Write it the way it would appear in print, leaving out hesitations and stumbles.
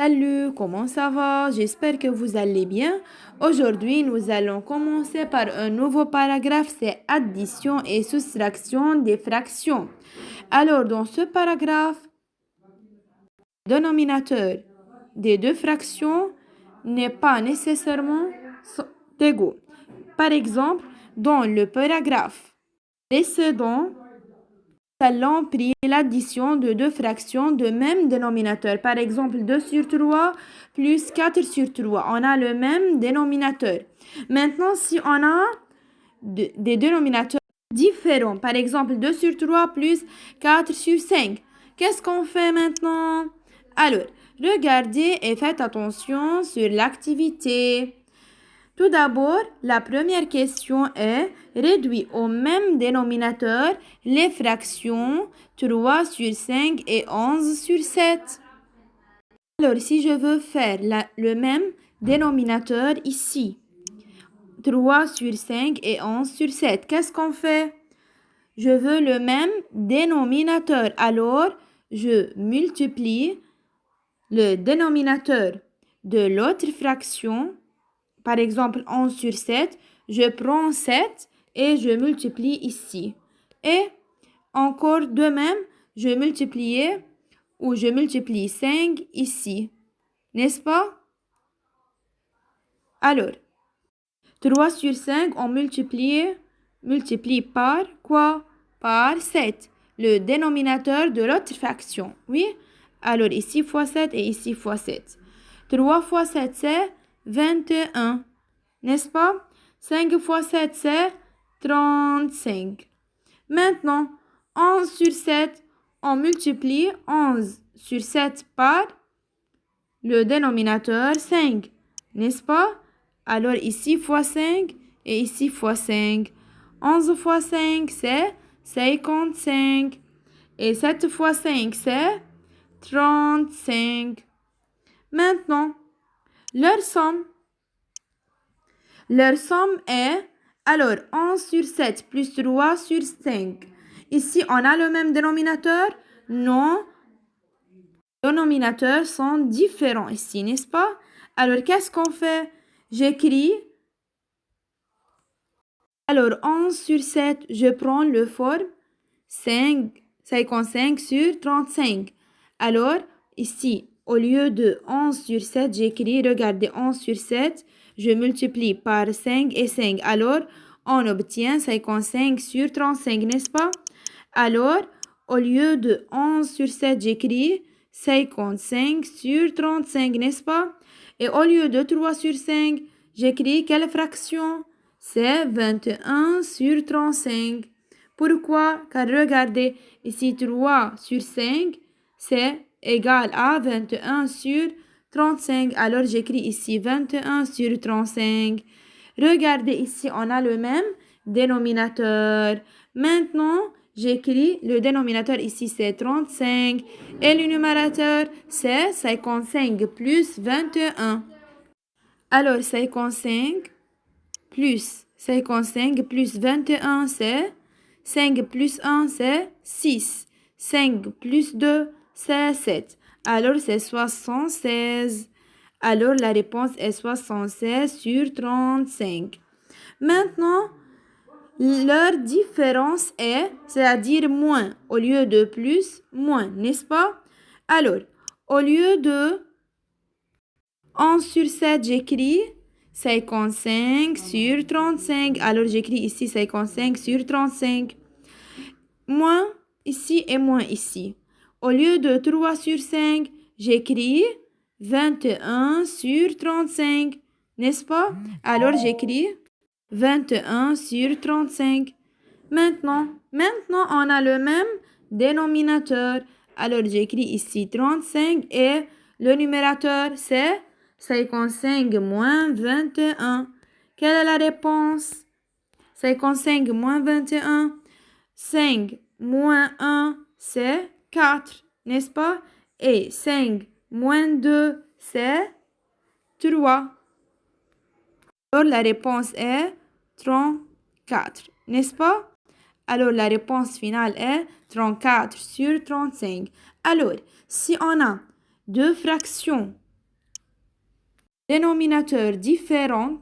Salut, comment ça va? J'espère que vous allez bien. Aujourd'hui, nous allons commencer par un nouveau paragraphe, c'est addition et soustraction des fractions. Alors, dans ce paragraphe, le dénominateur des deux fractions n'est pas nécessairement égaux. Par exemple, dans le paragraphe précédent, nous allons pris l'addition de deux fractions de même dénominateur. Par exemple, 2 sur 3 plus 4 sur 3. On a le même dénominateur. Maintenant, si on a des dénominateurs différents, par exemple 2 sur 3 plus 4 sur 5, qu'est-ce qu'on fait maintenant? Alors, regardez et faites attention sur l'activité. Tout d'abord, la première question est réduit au même dénominateur les fractions 3 sur 5 et 11 sur 7. Alors, si je veux faire le même dénominateur ici, 3 sur 5 et 11 sur 7, qu'est-ce qu'on fait? Je veux le même dénominateur. Alors, je multiplie le dénominateur de l'autre fraction. Par exemple, 11 sur 7, je prends 7 et je multiplie ici. Et encore de même, je multiplie 5 ici. N'est-ce pas? Alors, 3 sur 5, on multiplie par quoi? Par 7, le dénominateur de l'autre fraction. Oui? Alors, ici fois 7 et ici fois 7. 3 fois 7, c'est 21. N'est-ce pas? 5 fois 7, c'est 35. Maintenant, 11 sur 7, on multiplie 11 sur 7 par le dénominateur 5. N'est-ce pas? Alors ici fois 5 et ici fois 5. 11 fois 5, c'est 55. Et 7 fois 5, c'est 35. Maintenant, leur somme est, alors, 11 sur 7 plus 3 sur 5. Ici, on a le même dénominateur? Non. Les dénominateurs sont différents ici, n'est-ce pas? Alors, qu'est-ce qu'on fait? J'écris. Alors, 11 sur 7, je prends le forme 55 sur 35. Alors, ici, au lieu de 11 sur 7, j'écris, regardez, 11 sur 7, je multiplie par 5 et 5. Alors, on obtient 55 sur 35, n'est-ce pas? Alors, au lieu de 11 sur 7, j'écris 55 sur 35, n'est-ce pas? Et au lieu de 3 sur 5, j'écris quelle fraction? C'est 21 sur 35. Pourquoi? Car regardez, ici 3 sur 5, c'est égal à 21 sur 35. Alors j'écris ici 21 sur 35. Regardez ici, on a le même dénominateur. Maintenant, j'écris le dénominateur ici, c'est 35. Et le numérateur, c'est 55 plus 21. Alors, 55 plus 21, c'est 5 plus 1, c'est 6. 5 plus 2, c'est 7. Alors, c'est 76. Alors, la réponse est 76 sur 35. Maintenant, leur différence est, c'est-à-dire moins, au lieu de plus, moins, n'est-ce pas? Alors, au lieu de 11 sur 7, j'écris 55 sur 35. Alors, j'écris ici 55 sur 35. Moins ici et moins ici. Au lieu de 3 sur 5, j'écris 21 sur 35. N'est-ce pas? Alors, j'écris 21 sur 35. Maintenant, on a le même dénominateur. Alors, j'écris ici 35 et le numérateur, c'est 55 moins 21. Quelle est la réponse? 55 moins 21. 5 moins 1, c'est 4, n'est-ce pas? Et 5 moins 2, c'est 3. Alors, la réponse est 34, n'est-ce pas? Alors, la réponse finale est 34 sur 35. Alors, si on a deux fractions dénominateur différent